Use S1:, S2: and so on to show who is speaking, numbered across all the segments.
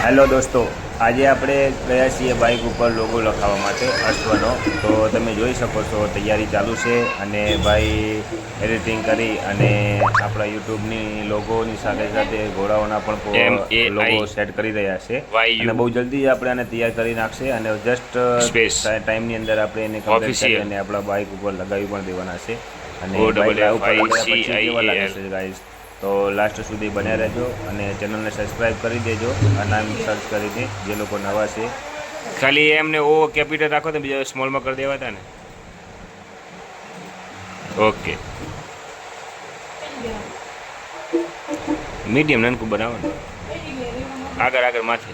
S1: Hello દોસ્તો, આજે આપણે ગયા છીએ બાઇક ઉપર લોગો લખાવવા માટે અશ્વનો. તો તમે જોઈ શકો છો તૈયારી ચાલુ છે અને ભાઈ એડિટિંગ કરી અને આપણા યુટ્યુબની લોગોની સાથે સાથે ઘોડાઓના પણ લોગો સેટ કરી રહ્યા છે અને બહુ જલ્દી આપણે આને તૈયાર કરી નાખશે અને જસ્ટ ટાઈમની અંદર આપણે એને કમ્પ્લીટ કરી અને આપણા બાઇક ઉપર લગાવી પણ દેવાના છે. અને બાઇક ઉપર લગાવ્યા પછી કેવા લાગે છે ગાઈઝ, તો લાસ્ટ સુધી બન્યા રહેજો અને ચેનલને સબસ્ક્રાઈબ કરી દેજો. આ નામ સર્ચ કરીને જે લોકો નવા છે,
S2: ખાલી એમને ઓ કેપિટલ રાખો તો બીજા સ્મોલમાં કરી દેવા હતા ને. ઓકે, મીડિયમ નાનકું બનાવો ને, આગળ આગળ માથે.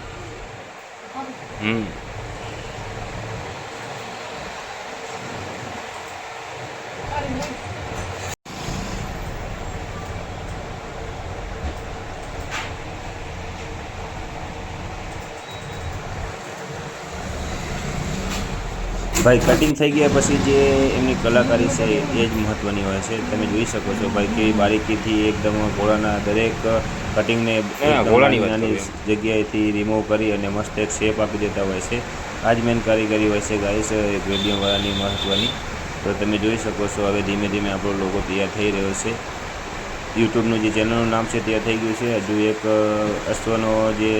S1: ભાઈ કટિંગ થઈ ગયા પછી જે એમની કલાકારી છે એ જ મહત્ત્વની હોય છે. તમે જોઈ શકો છો ભાઈ કેવી બારીકીથી એકદમ ઘોડાના દરેક કટિંગને નાની જગ્યાએથી રિમૂવ કરી અને મસ્ત એક શેપ આપી દેતા હોય છે. આ જ મેન કારીગરી હોય છે ગાઈસ એક મીડિયમવાળાની મહત્ત્વની. તો તમે જોઈ શકો છો હવે ધીમે ધીમે આપણો લોગો તૈયાર થઈ રહ્યો છે. યુટ્યુબનું જે ચેનલનું નામ છે તૈયાર થઈ ગયું છે. હજુ એક અશ્વનો જે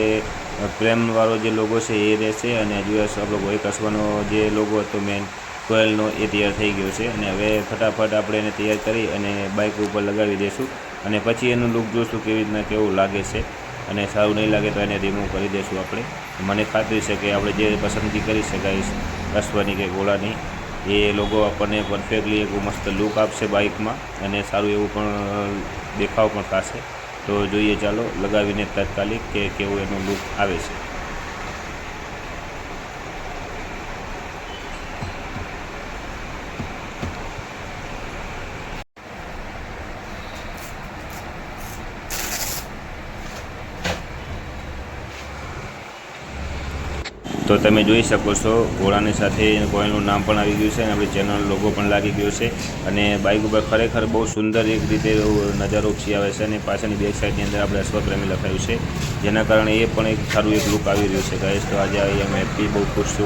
S1: પ્રેમવાળો જે લોગો છે એ રહેશે અને હજુ આપણો એક અશ્વનો જે લોગો હતો મેન કોયલનો એ તૈયાર થઈ ગયો છે. અને હવે ફટાફટ આપણે એને તૈયાર કરી અને બાઇક ઉપર લગાવી દઈશું અને પછી એનું લુક જોઈશું કેવી રીતના કેવું લાગે છે. અને સારું નહીં લાગે તો એને રિમૂવ કરી દઈશું આપણે. મને ખાતરી છે કે આપણે જે પસંદગી કરી શકાય અશ્વની કે ઘોડાની એ લોગો આપણને પરફેક્ટલી એક મસ્ત લુક આપશે બાઇકમાં અને સારું એવું પણ દેખાવ પણ થશે. તો જોઈએ ચાલો લગાવીને તાત્કાલિક કે કેવું એનું લુક આવે છે. તો તમે જોઈ શકો છો ઘોડાની સાથે કોઈનું નામ પણ આવી ગયું છે અને આપણી ચેનલ લોગો પણ લાગી ગયો છે. અને બાઇક ઉપર ખરેખર બહુ સુંદર એક રીતે નજારો ઉપસી આવે છે અને પાછળની બેક સાઈડની અંદર આપણે અશ્વપ્રેમી લખાયું છે, જેના કારણે એ પણ એક સારું એક લુક આવી રહ્યું છે ગાઈસ. તો આજે આઈ એમ હેપી, બહુ ખુશ છું.